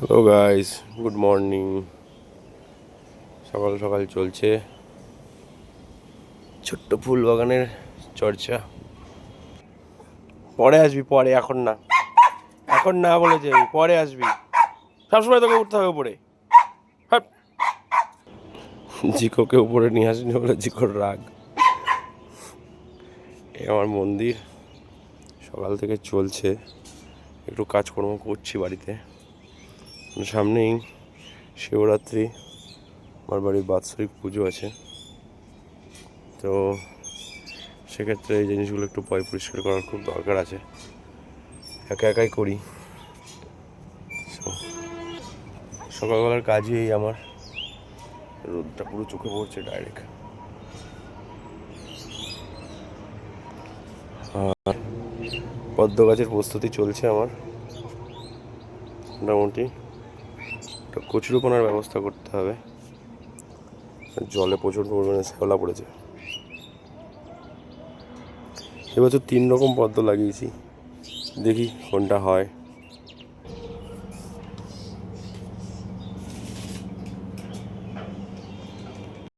Hello guys, good morning. সকাল সকাল চলছে ছোট্ট ফুল বাগানের চর্চা। পরে আসবি, পরে, এখন না, এখন না বলেছে, পরে আসবি। সবসময় তোকে উঠতে হবে উপরে। হাট। জিকোকে উপরে নিয়ে আসিনি বলে জিকোর রাগ। এ আমার মন্দির সকাল থেকে চলছে, একটু কাজকর্ম করছি বাড়িতে। সামনেই শিবরাত্রি, আমার বাড়ির বাৎসরিক পুজো আছে, তো সেক্ষেত্রে এই জিনিসগুলো একটু পরিষ্কার করার খুব দরকার আছে। একা একাই করি। সকালবেলার কাজই এই আমার। রোদটা পুরো চোখে পড়ছে ডাইরেক্ট। আর পদ্ম গাছের প্রস্তুতি চলছে আমার। মোটামুটি একটা কচুরিপানার ব্যবস্থা করতে হবে, জলে প্রচুর পরিমাণে শ্যাওলা পড়েছে। এবছর 3 রকম পদ্ম লাগিয়েছি, দেখি কোনটা হয়।